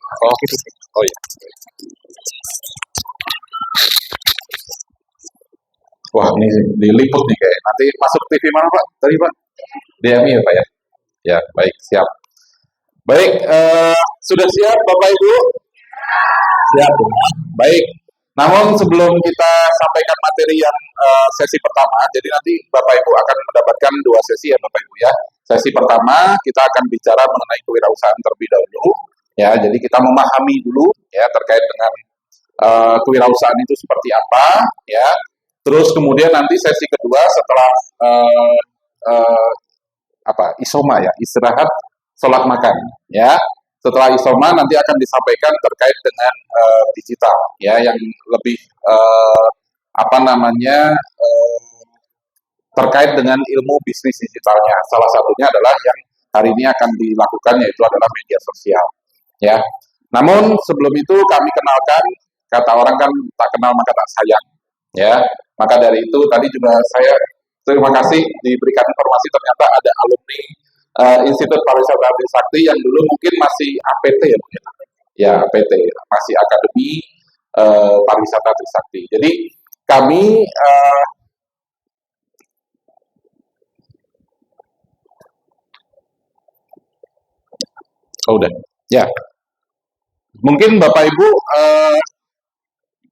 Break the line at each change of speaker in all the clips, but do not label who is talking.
Oh gitu. Oh iya. Wah ini diliput nih kayak. Nanti masuk TV mana Pak? Tadi Pak? DMI ya Pak ya? Ya baik siap. Baik, sudah siap Bapak Ibu? Siap. Baik. Namun sebelum kita sampaikan materi yang sesi pertama, jadi nanti Bapak Ibu akan mendapatkan dua sesi ya Bapak Ibu ya. Sesi pertama kita akan bicara mengenai kewirausahaan terlebih dahulu. Ya, jadi kita memahami dulu ya terkait dengan kewirausahaan itu seperti apa ya. Terus kemudian nanti sesi kedua setelah isoma ya, istirahat sholat makan ya. Setelah isoma nanti akan disampaikan terkait dengan digital ya yang lebih terkait dengan ilmu bisnis digitalnya. Salah satunya adalah yang hari ini akan dilakukan yaitu adalah media sosial ya. Namun sebelum itu kami kenalkan, kata orang kan tak kenal maka tak sayang ya. Maka dari itu tadi juga saya terima kasih diberikan informasi ternyata ada alumni Institut Pariwisata Trisakti yang dulu mungkin masih APT ya mungkin. Ya, APT, masih Akademi Pariwisata Trisakti. Jadi kami udah. Ya. Mungkin Bapak Ibu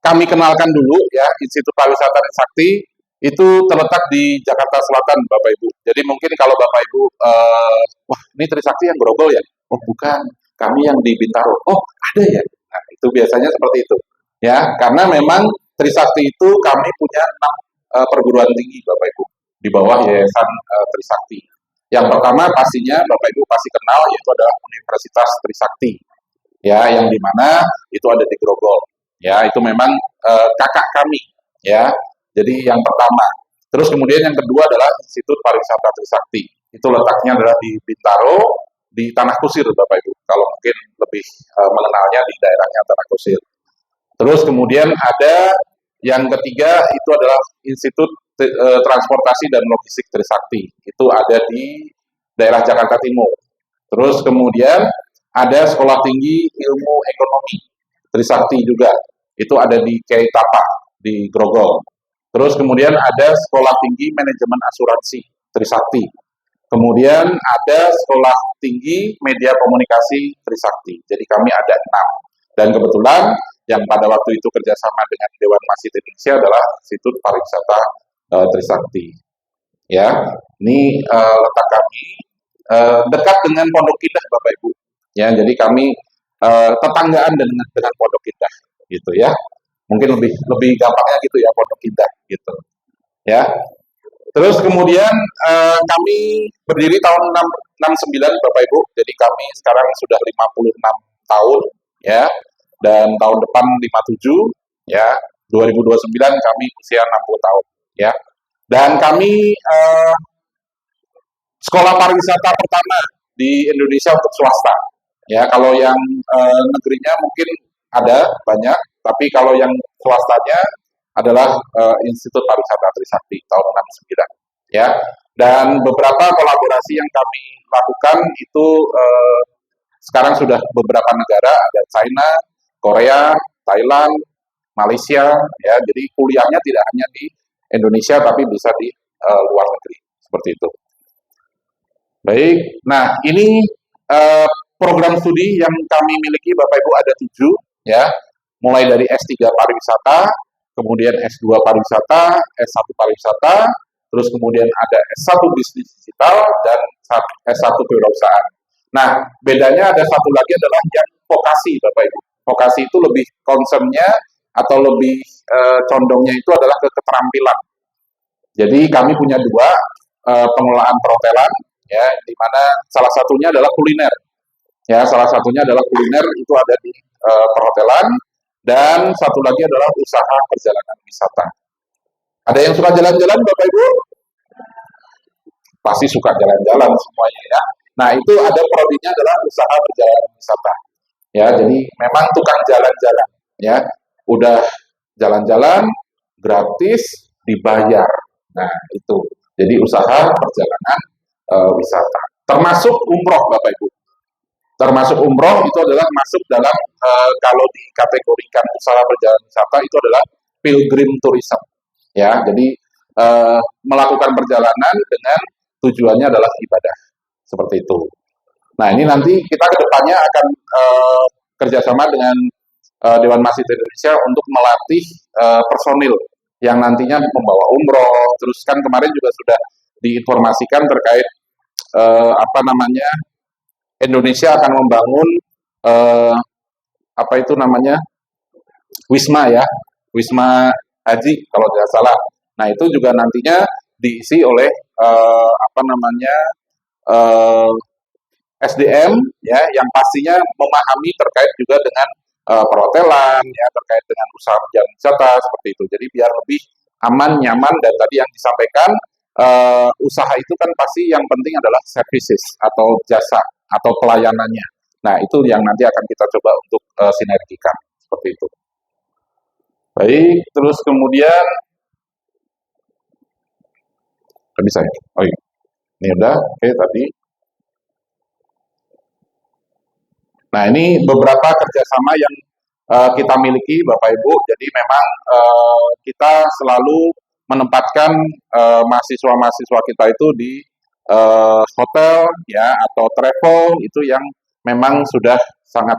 kami kenalkan dulu ya, Institut Pariwisata Trisakti itu terletak di Jakarta Selatan, Bapak Ibu. Jadi mungkin kalau Bapak Ibu, wah ini Trisakti yang Grogol ya? Oh bukan, kami yang di Bintaro. Oh ada ya? Nah itu biasanya seperti itu. Ya, karena memang Trisakti itu kami punya 6 perguruan tinggi, Bapak Ibu, di bawah Yayasan Trisakti. Yang pertama pastinya Bapak Ibu pasti kenal yaitu adalah Universitas Trisakti. Ya, yang dimana itu ada di Grogol. Ya, itu memang kakak kami. Ya, jadi yang pertama. Terus kemudian yang kedua adalah Institut Pariwisata Trisakti. Itu letaknya adalah di Bintaro, di Tanah Kusir, Bapak Ibu. Kalau mungkin lebih mengenalnya di daerahnya Tanah Kusir. Terus kemudian ada yang ketiga itu adalah Institut Transportasi dan Logistik Trisakti. Itu ada di daerah Jakarta Timur. Terus kemudian ada Sekolah Tinggi Ilmu Ekonomi Trisakti juga. Itu ada di Kiai Tapa di Grogol. Terus kemudian ada Sekolah Tinggi Manajemen Asuransi Trisakti. Kemudian ada Sekolah Tinggi Media Komunikasi Trisakti. Jadi kami ada 6. Dan kebetulan yang pada waktu itu kerjasama dengan Dewan Masjid Indonesia adalah Institut Pariwisata Trisakti. Ya, ini letak kami dekat dengan Pondok Indah, Bapak Ibu. Ya, jadi kami tetanggaan dengan Pondok Indah, gitu ya. Mungkin lebih gampangnya gitu ya Pondok Indah, gitu. Ya. Terus kemudian kami berdiri tahun 69 Bapak Ibu. Jadi kami sekarang sudah 56 tahun ya. Dan tahun depan 57 ya. 2029 kami usia 60 tahun ya. Dan kami sekolah pariwisata pertama di Indonesia untuk swasta. Ya, kalau yang negerinya mungkin ada banyak, tapi kalau yang swastanya adalah Institut Pariwisata Trisakti tahun 69 ya. Dan beberapa kolaborasi yang kami lakukan itu sekarang sudah beberapa negara, ada China, Korea, Thailand, Malaysia ya. Jadi kuliahnya tidak hanya di Indonesia tapi bisa di luar negeri seperti itu. Baik, nah ini program studi yang kami miliki Bapak Ibu ada 7 ya, mulai dari S3 Pariwisata, kemudian S2 Pariwisata, S1 Pariwisata, terus kemudian ada S1 Bisnis Digital, dan S1 Kewirausahaan. Nah, bedanya ada satu lagi adalah yang vokasi Bapak Ibu. Vokasi itu lebih concernnya atau lebih condongnya itu adalah ke keterampilan. Jadi kami punya 2 pengelolaan perhotelan, ya, di mana salah satunya adalah kuliner. Ya, salah satunya adalah kuliner itu ada di perhotelan, dan satu lagi adalah usaha perjalanan wisata. Ada yang suka jalan-jalan Bapak Ibu? Pasti suka jalan-jalan semuanya ya. Nah, itu ada prodinya adalah usaha perjalanan wisata. Ya, jadi memang tukang jalan-jalan ya. Udah Jalan-jalan gratis dibayar. Nah, itu. Jadi usaha perjalanan wisata. Termasuk umroh, Bapak Ibu. Termasuk umroh itu adalah masuk dalam kalau dikategorikan usaha perjalanan wisata itu adalah pilgrim tourism. Ya, jadi melakukan perjalanan dengan tujuannya adalah ibadah. Seperti itu. Nah, ini nanti kita ke depannya akan kerjasama dengan Dewan Masjid Indonesia untuk melatih personil yang nantinya membawa umroh. Terus kan kemarin juga sudah diinformasikan terkait apa namanya Indonesia akan membangun apa itu namanya Wisma ya, Wisma Haji kalau tidak salah. Nah itu juga nantinya diisi oleh apa namanya SDM ya yang pastinya memahami terkait juga dengan perhotelan ya terkait dengan usaha perjalanan wisata seperti itu. Jadi biar lebih aman, nyaman dan tadi yang disampaikan usaha itu kan pasti yang penting adalah services atau jasa atau pelayanannya. Nah itu yang nanti akan kita coba untuk sinergikan seperti itu. Baik, terus kemudian bisa ya? Oh iya, ini udah, oke tadi. Nah ini beberapa kerjasama yang kita miliki Bapak Ibu. Jadi memang kita selalu menempatkan mahasiswa-mahasiswa kita itu di hotel ya atau travel itu yang memang sudah sangat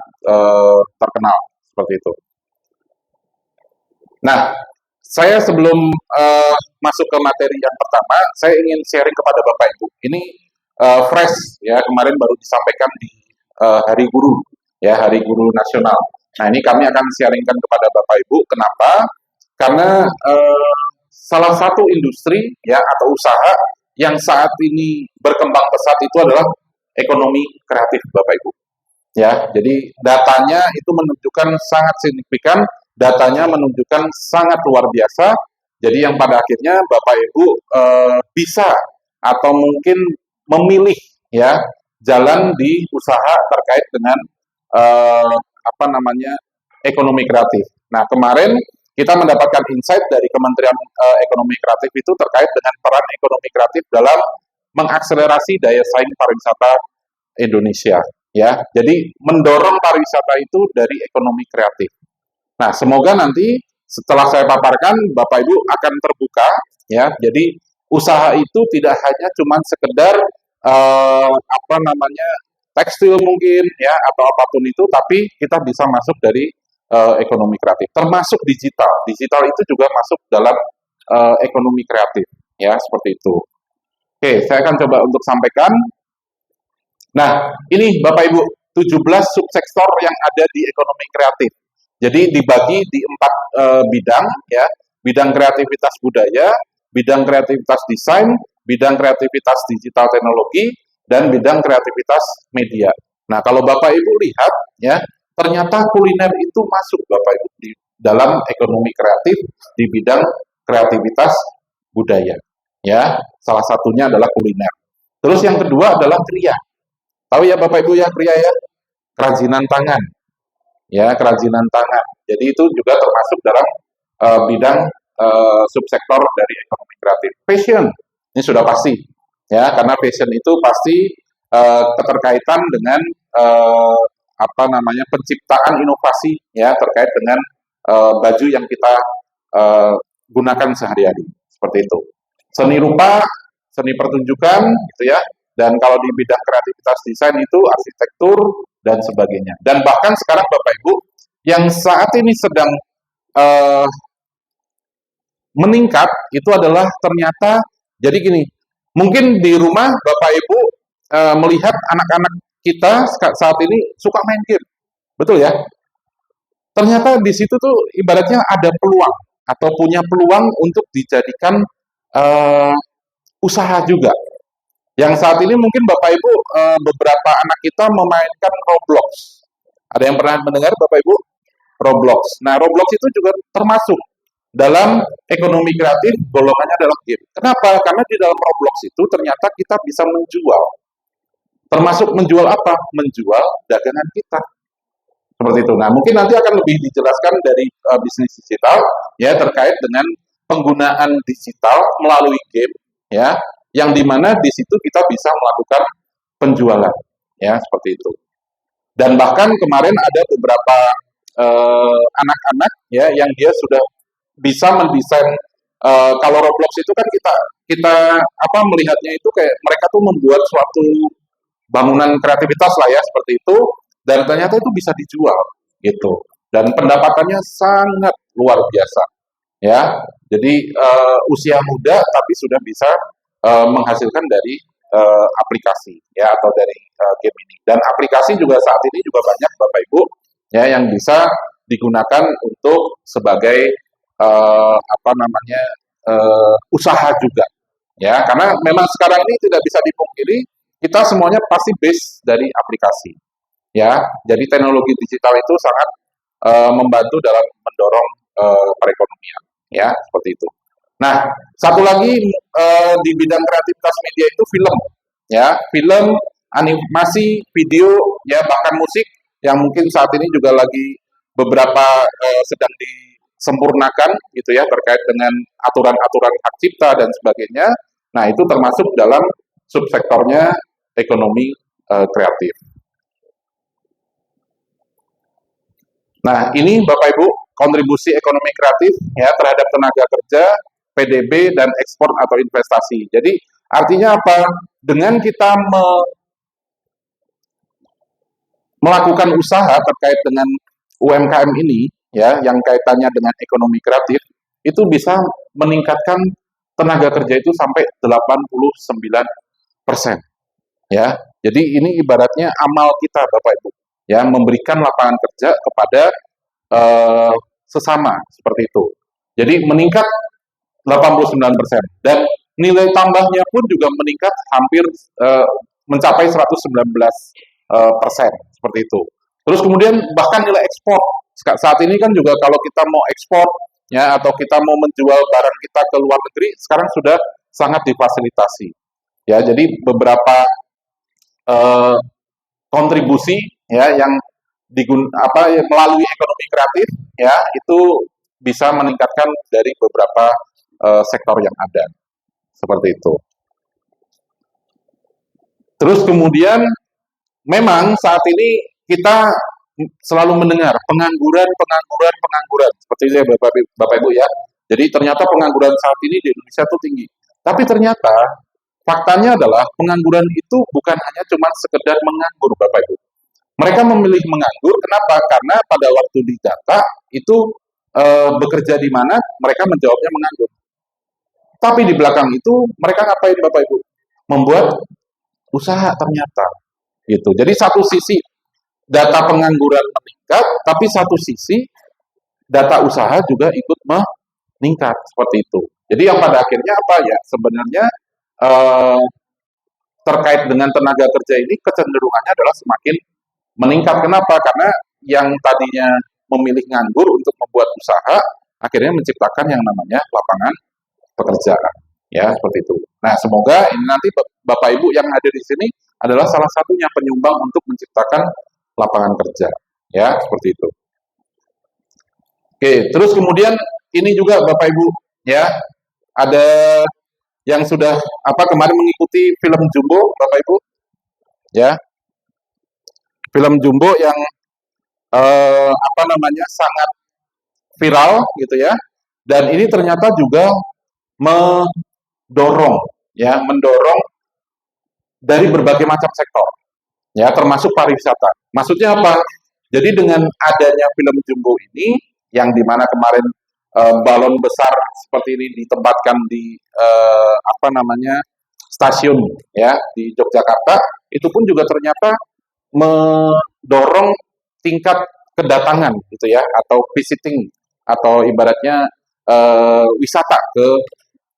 terkenal seperti itu. Nah, saya sebelum masuk ke materi yang pertama, saya ingin sharing kepada Bapak Ibu. Ini fresh ya, kemarin baru disampaikan di Hari Guru ya, Hari Guru Nasional. Nah, ini kami akan sharingkan kepada Bapak Ibu. Kenapa? Karena salah satu industri ya atau usaha yang saat ini berkembang pesat itu adalah ekonomi kreatif Bapak Ibu. Ya, jadi datanya itu menunjukkan sangat signifikan, datanya menunjukkan sangat luar biasa. Jadi yang pada akhirnya Bapak Ibu bisa atau mungkin memilih ya jalan di usaha terkait dengan apa namanya ekonomi kreatif. Nah kemarin kita mendapatkan insight dari Kementerian Ekonomi Kreatif itu terkait dengan peran ekonomi kreatif dalam mengakselerasi daya saing pariwisata Indonesia. Ya, jadi mendorong pariwisata itu dari ekonomi kreatif. Nah, semoga nanti setelah saya paparkan, Bapak Ibu akan terbuka, ya. Jadi usaha itu tidak hanya cuma sekedar apa namanya tekstil mungkin, ya, atau apapun itu, tapi kita bisa masuk dari ekonomi kreatif, termasuk digital. Digital itu juga masuk dalam ekonomi kreatif, ya, seperti itu. Oke, saya akan coba untuk sampaikan. Nah, ini Bapak Ibu, 17 subsektor yang ada di ekonomi kreatif. Jadi dibagi di 4 bidang ya, bidang kreativitas budaya, bidang kreativitas desain, bidang kreativitas digital teknologi, dan bidang kreativitas media. Nah, kalau Bapak Ibu lihat ya, ternyata kuliner itu masuk Bapak Ibu di dalam ekonomi kreatif di bidang kreativitas budaya. Ya, salah satunya adalah kuliner. Terus yang kedua adalah kriya. Tahu ya Bapak Ibu ya kriya ya? Kerajinan tangan. Ya, kerajinan tangan. Jadi itu juga termasuk dalam bidang subsektor dari ekonomi kreatif. Fashion. Ini sudah pasti. Ya, karena fashion itu pasti keterkaitan dengan apa namanya penciptaan inovasi ya terkait dengan baju yang kita gunakan sehari-hari. Seperti itu. Seni rupa, seni pertunjukan gitu ya. Dan kalau di bidang kreativitas desain itu arsitektur dan sebagainya. Dan bahkan sekarang Bapak Ibu yang saat ini sedang meningkat itu adalah ternyata jadi gini. Mungkin di rumah Bapak Ibu melihat anak-anak kita saat ini suka main game. Betul ya? Ternyata di situ tuh ibaratnya ada peluang atau punya peluang untuk dijadikan usaha juga. Yang saat ini mungkin Bapak Ibu beberapa anak kita memainkan Roblox. Ada yang pernah mendengar Bapak Ibu? Roblox. Nah, Roblox itu juga termasuk dalam ekonomi kreatif, golongannya adalah game. Kenapa? Karena di dalam Roblox itu ternyata kita bisa menjual. Termasuk menjual apa? Menjual dagangan kita. Seperti itu. Nah, mungkin nanti akan lebih dijelaskan dari bisnis digital ya terkait dengan penggunaan digital melalui game ya, yang dimana di situ kita bisa melakukan penjualan ya seperti itu. Dan bahkan kemarin ada beberapa anak-anak ya yang dia sudah bisa mendesain kalau Roblox itu kan kita kita apa melihatnya itu kayak mereka tuh membuat suatu bangunan kreativitas lah ya seperti itu dan ternyata itu bisa dijual gitu dan pendapatannya sangat luar biasa ya jadi usia muda tapi sudah bisa menghasilkan dari aplikasi ya atau dari game ini dan aplikasi juga saat ini juga banyak Bapak Ibu ya yang bisa digunakan untuk sebagai apa namanya usaha juga ya karena memang sekarang ini tidak bisa dipungkiri kita semuanya pasti base dari aplikasi ya jadi teknologi digital itu sangat membantu dalam mendorong perekonomian ya seperti itu. Nah satu lagi di bidang kreativitas media itu film ya film animasi video ya bahkan musik yang mungkin saat ini juga lagi beberapa sedang disempurnakan gitu ya terkait dengan aturan-aturan hak cipta dan sebagainya. Nah itu termasuk dalam subsektornya ekonomi kreatif. Nah, ini Bapak Ibu, kontribusi ekonomi kreatif ya terhadap tenaga kerja, PDB dan ekspor atau investasi. Jadi, artinya apa? Dengan kita melakukan usaha terkait dengan UMKM ini ya yang kaitannya dengan ekonomi kreatif itu bisa meningkatkan tenaga kerja itu sampai 89% ya. Jadi ini ibaratnya amal kita Bapak Ibu ya memberikan lapangan kerja kepada sesama seperti itu. Jadi meningkat 89% dan nilai tambahnya pun juga meningkat hampir mencapai 119% seperti itu. Terus kemudian bahkan nilai ekspor saat ini kan juga kalau kita mau ekspor ya atau kita mau menjual barang kita ke luar negeri sekarang sudah sangat difasilitasi ya. Jadi beberapa kontribusi ya yang melalui ekonomi kreatif ya itu bisa meningkatkan dari beberapa sektor yang ada seperti itu. Terus kemudian memang saat ini kita selalu mendengar pengangguran seperti itu ya Bapak Ibu ya. Jadi ternyata pengangguran saat ini di Indonesia itu tinggi. Tapi ternyata faktanya adalah pengangguran itu bukan hanya cuma sekedar menganggur Bapak Ibu. Mereka memilih menganggur, kenapa? Karena pada waktu di data itu bekerja di mana mereka menjawabnya menganggur. Tapi di belakang itu mereka ngapain Bapak Ibu? Membuat usaha ternyata. Gitu. Jadi satu sisi data pengangguran meningkat, tapi satu sisi data usaha juga ikut meningkat seperti itu. Jadi yang pada akhirnya apa ya? Sebenarnya terkait dengan tenaga kerja ini kecenderungannya adalah semakin meningkat. Kenapa? Karena yang tadinya memilih nganggur untuk membuat usaha, akhirnya menciptakan yang namanya lapangan pekerjaan. Ya, seperti itu. Nah, semoga ini nanti Bapak Ibu yang hadir di sini adalah salah satunya penyumbang untuk menciptakan lapangan kerja. Ya, seperti itu. Oke, terus kemudian ini juga Bapak Ibu, ya, ada yang sudah kemarin mengikuti film Jumbo, Bapak Ibu, ya, film Jumbo yang sangat viral gitu ya, dan ini ternyata juga mendorong dari berbagai macam sektor, ya, termasuk pariwisata. Maksudnya apa? Jadi dengan adanya film Jumbo ini, yang dimana kemarin balon besar seperti ini ditempatkan di stasiun ya di Yogyakarta, itu pun juga ternyata mendorong tingkat kedatangan gitu ya atau visiting atau ibaratnya wisata ke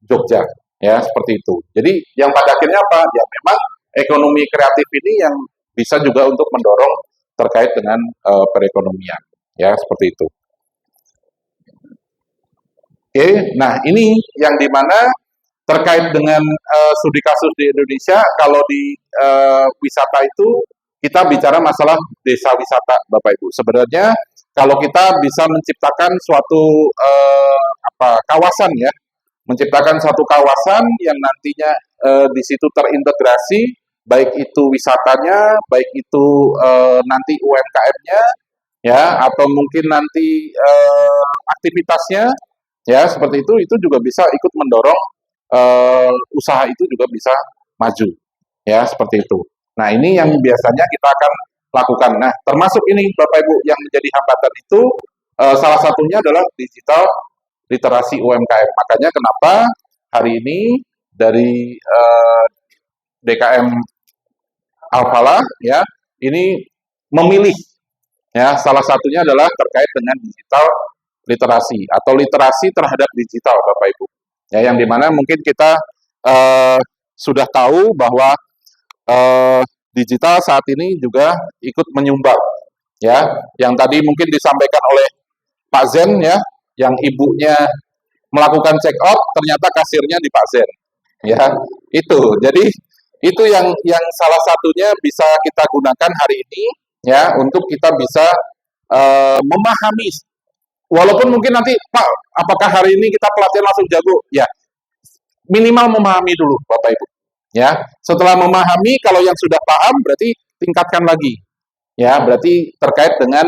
Jogja ya seperti itu. Jadi yang pada akhirnya apa? Ya memang ekonomi kreatif ini yang bisa juga untuk mendorong terkait dengan perekonomian ya seperti itu. Oke, nah ini yang dimana terkait dengan studi kasus di Indonesia, kalau di wisata itu kita bicara masalah desa wisata, Bapak Ibu. Sebenarnya kalau kita bisa menciptakan suatu kawasan ya, menciptakan suatu kawasan yang nantinya di situ terintegrasi, baik itu wisatanya, baik itu nanti UMKM-nya, ya, atau mungkin nanti aktivitasnya, ya, seperti itu juga bisa ikut mendorong usaha itu juga bisa maju, ya, seperti itu. Nah, ini yang biasanya kita akan lakukan. Nah, termasuk ini Bapak Ibu yang menjadi hambatan itu salah satunya adalah digital literasi UMKM. Makanya kenapa hari ini dari DKM Alfala ya ini memilih ya salah satunya adalah terkait dengan digital literasi atau literasi terhadap digital Bapak Ibu. Ya, yang dimana mungkin kita sudah tahu bahwa digital saat ini juga ikut menyumbang ya yang tadi mungkin disampaikan oleh Pak Zen ya yang ibunya melakukan check out ternyata kasirnya di Pak Zen ya itu jadi itu yang salah satunya bisa kita gunakan hari ini ya untuk kita bisa memahami walaupun mungkin nanti Pak apakah hari ini kita pelatihan langsung jago ya minimal memahami dulu Bapak Ibu ya setelah memahami kalau yang sudah paham berarti tingkatkan lagi ya berarti terkait dengan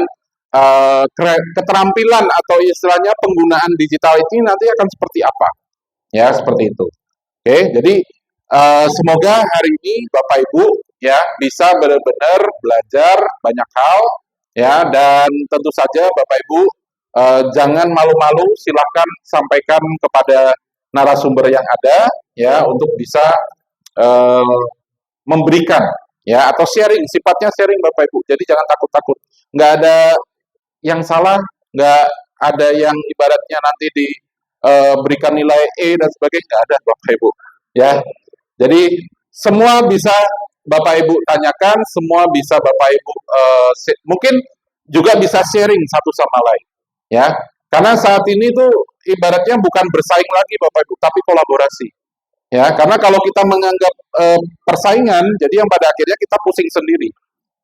keterampilan atau istilahnya penggunaan digital ini nanti akan seperti apa ya seperti itu oke jadi semoga hari ini Bapak Ibu ya bisa benar-benar belajar banyak hal ya dan tentu saja Bapak Ibu jangan malu-malu silakan sampaikan kepada narasumber yang ada ya untuk bisa memberikan ya atau sharing sifatnya sharing Bapak Ibu jadi jangan takut-takut nggak ada yang salah nggak ada yang ibaratnya nanti diberikan nilai E dan sebagainya nggak ada Bapak Ibu ya jadi semua bisa Bapak Ibu tanyakan semua bisa Bapak Ibu mungkin juga bisa sharing satu sama lain ya karena saat ini tuh ibaratnya bukan bersaing lagi Bapak Ibu tapi kolaborasi ya karena kalau kita menganggap persaingan jadi yang pada akhirnya kita pusing sendiri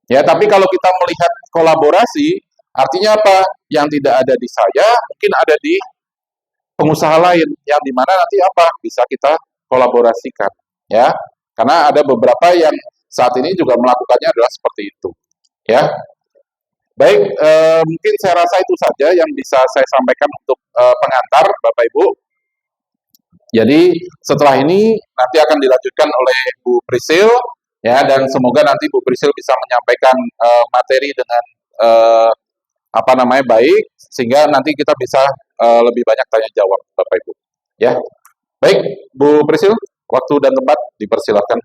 ya tapi kalau kita melihat kolaborasi artinya apa yang tidak ada di saya mungkin ada di pengusaha lain yang dimana nanti apa bisa kita kolaborasikan ya karena ada beberapa yang saat ini juga melakukannya adalah seperti itu ya baik mungkin saya rasa itu saja yang bisa saya sampaikan untuk pengantar Bapak Ibu. Jadi setelah ini nanti akan dilanjutkan oleh Bu Prisil ya dan semoga nanti Bu Prisil bisa menyampaikan materi dengan baik sehingga nanti kita bisa lebih banyak tanya jawab Bapak Ibu. Ya. Baik, Bu Prisil, waktu dan tempat dipersilakan.